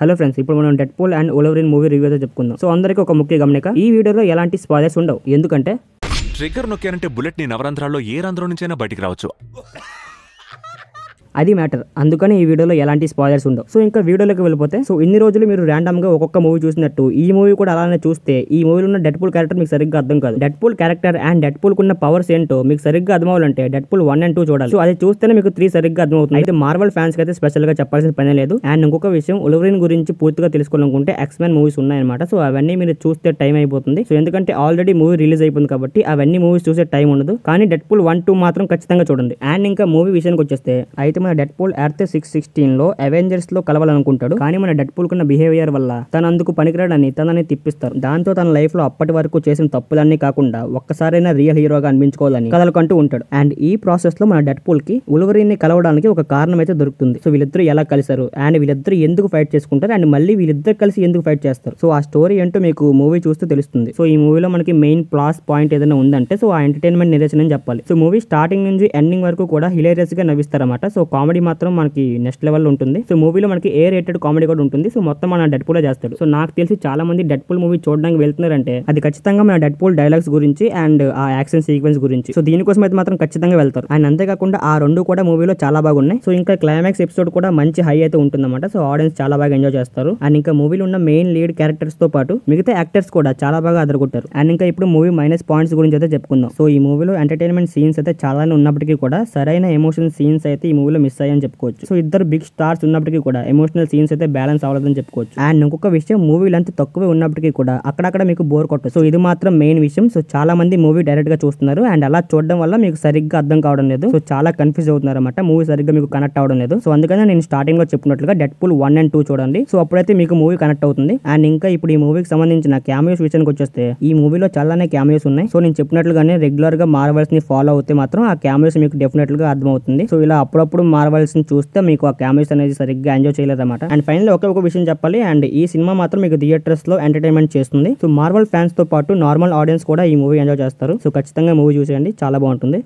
Hello friends, ఇప్పుడు మనం Deadpool and Wolverine movie review అయితే చెప్పుకుందాం. సో అందరికీ ఒక ముఖ్య గమనిక, ఈ వీడియోలో ఎలాంటి స్పాయిలర్స్ ఉండవు. ఎందుకంటే ట్రిగ్గర్ నొక్కారంటే బుల్లెట్ ని నవరంధ్రాల్లో ఏ రంధ్రం నుంచైనా బయటికి రావచ్చు. అది మ్యాటర్. అందుకని ఈ వీడియోలో ఎలాంటి స్పాయిలర్స్ ఉండవు. సో ఇంకా వీడియోలోకి వెళ్ళిపోతే, సో ఇన్ని రోజులు మీరు ర్యాండమ్ గా ఒక్కొక్క మూవీ చూసినట్టు ఈ మూవీ కూడా అలానే చూస్తే ఈ మూవీలో ఉన్న డెడ్పూల్ క్యారెక్టర్ మీకు సరిగ్గా అర్థం కాదు. డెడ్పూల్ క్యారెక్టర్ అండ్ డెడ్పూల్ కున్న పవర్స్ ఏంటో మీకు సరిగ్గా అర్థం అవ్వాలంటే డెడ్పూల్ 1 and 2 చూడాలి. సో అది చూస్తేనే మీకు 3 సరిగ్గా అర్థం అవుతుంది. అయితే మార్వెల్ ఫ్యాన్స్ కి అయితే స్పెషల్ గా చెప్పాల్సిన పని లేదు. అండ్ ఇంకొక విషయం, వోల్వరిన్ గురించి పూర్తిగా తెలుసుకోవాలనుకుంటే ఎక్స్మెన్ మూవీస్ ఉన్నాయన్నమాట. సో అవన్నీ మీరు చూస్తే టైం అయిపోతుంది. సో ఎందుకంటే ఆల్రెడీ మూవీ రిలీజ్ అయిపోయింది కాబట్టి అవన్నీ మూవీస్ చూసే టైం ఉండదు. కానీ డెడ్పూల్ 1, 2 మాత్రం ఖచ్చితంగా చూడండి. అండ్ ఇంకా మూవీ విషయానికి వచ్చేస్తే, అయితే మన డెడ్పూల్ ఎర్త్ 616 లో అవెంజర్స్ లో కలవాలనుకుంటాడు. కానీ మన డెడ్పూల్ కున్న బిహేవియర్ వల్ల తన అందుకు పనికిరాడని తనని తిప్పిస్తారు. దాంతో తన లైఫ్ లో అప్పటి వరకు చేసిన తప్పులన్నీ కాకుండా ఒక్కసారైనా రియల్ హీరోగా అనిపించుకోవాలని కథలకంటూ ఉంటాడు. అండ్ ఈ ప్రాసెస్ లో మన డెడ్పూల్ కి వోల్వరిన్ ని కలవడానికి ఒక కారణం అయితే దొరుకుతుంది. సో వీళ్ళిద్దరు ఎలా కలిసారు అండ్ వీళ్ళిద్దరు ఎందుకు ఫైట్ చేసుకుంటారు అండ్ మళ్ళీ వీళ్ళిద్దరు కలిసి ఎందుకు ఫైట్ చేస్తారు, సో ఆ స్టోరీ ఏంటో మీకు మూవీ చూస్తే తెలుస్తుంది. సో ఈ మూవీలో మనకి మెయిన్ ప్లాస్ పాయింట్ ఏదైనా ఉందంటే సో ఆ ఎంటర్టైన్మెంట్ నిరేషన్ అని చెప్పాలి. సో మూవీ స్టార్టింగ్ నుంచి ఎండింగ్ వరకు కూడా హిలేరియస్ గా నవ్విస్తారన్నమాట. సో కామెడీ మాత్రం మనకి నెక్స్ట్ లెవెల్ లో ఉంటుంది. సో మూవీలో మనకి ఏ రేటెడ్ కామెడీ కూడా ఉంటుంది. సో మొత్తం మన డెడ్పూల్ చేస్తాడు. సో నాకు తెలిసి చాలా మంది డెడ్పూల్ మూవీ చూడడానికి వెళ్తున్నారంటే అది ఖచ్చితంగా మన డెడ్పూల్ డైలాగ్స్ గురించి అండ్ ఆ యాక్షన్ సీక్వెన్స్ గురించి. సో దీనికోసం అయితే మాత్రం ఖచ్చితంగా వెళ్తారు. అండ్ అంతేకాకుండా ఆ రెండు కూడా మూవీలో చాలా బాగున్నాయి. సో ఇంకా క్లైమాక్స్ ఎపిసోడ్ కూడా మంచి హై అయితే ఉంటుందన్నమాట. సో ఆడియన్స్ చాలా బాగా ఎంజాయ్ చేస్తారు. అండ్ ఇంకా మూవీలో ఉన్న మెయిన్ లీడ్ క్యారెక్టర్స్ తో పాటు మిగతా యాక్టర్స్ కూడా చాలా బాగా అదరగొట్టారు. అండ్ ఇంకా ఇప్పుడు మూవీ మైనస్ పాయింట్స్ గురించి అయితే చెప్పుకుందాం. సో ఈ మూవీలో ఎంటర్టైన్మెంట్ సీన్స్ అయితే చాలానే ఉన్నప్పటికీ కూడా సరైన ఎమోషన్ సీన్స్ అయితే ఈ మూవీలో మిస్ అయ్యాయని చెప్పుకోవచ్చు. సో ఇద్దరు బిగ్ స్టార్స్ ఉన్నప్పటికీ కూడా ఎమోషనల్ సీన్స్ అయితే బ్యాలెన్స్ అవ్వలేదని చెప్పుకోవచ్చు. అండ్ ఇంకొక విషయం, మూవీ లెంత్ తక్కువే ఉన్నప్పటికీ కూడా అక్కడక్కడ మీకు బోర్ కొట్టదు. సో ఇది మాత్రం మెయిన్ విషయం. సో చాలా మంది మూవీ డైరెక్ట్ గా చూస్తున్నారు అండ్ అలా చూడడం వల్ల మీకు సరిగ్గా అర్థం కావడం లేదు. సో చాలా కన్ఫ్యూజ్ అవుతున్నారు అన్నమాట. మూవీ సరిగ్గా మీకు కనెక్ట్ అవడం లేదు. సో అందుకని నేను స్టార్టింగ్ లో చెప్పినట్లుగా డెడ్పూల్ 1 and 2 చూడండి. సో అప్పుడైతే మీకు మూవీ కనెక్ట్ అవుతుంది. అండ్ ఇంకా ఇప్పుడు ఈ మూవీకి సంబంధించిన క్యామియోస్ విషయానికి వచ్చేస్తే ఈ మూవీలో చాలానే క్యామియోస్ ఉన్నాయి. సో నేను చెప్పినట్లుగానే రెగ్యులర్ గా మార్వెల్స్ ని ఫాలో అవుతే మాత్రం ఆ క్యామియోస్ మీకు డెఫినెట్ గా అర్థం అవుతుంది. సో ఇలా అప్పుడప్పుడు మార్వెల్స్ ని చూస్తే మీకు ఆ క్యామియోస్ అనేది సరిగ్గా ఎంజాయ్ చేయలేదు అన్నమాట. అండ్ ఫైనల్ ఒక విషయం చెప్పాలి, అండ్ ఈ సినిమా మాత్రం మీకు థియేటర్స్ లో ఎంటర్టైన్మెంట్ చేస్తుంది. సో మార్వెల్ ఫ్యాన్స్ తో పాటు నార్మల్ ఆడియన్స్ కూడా ఈ మూవీ ఎంజాయ్ చేస్తారు. సో ఖచ్చితంగా మూవీ చూసేయండి, చాలా బాగుంటుంది.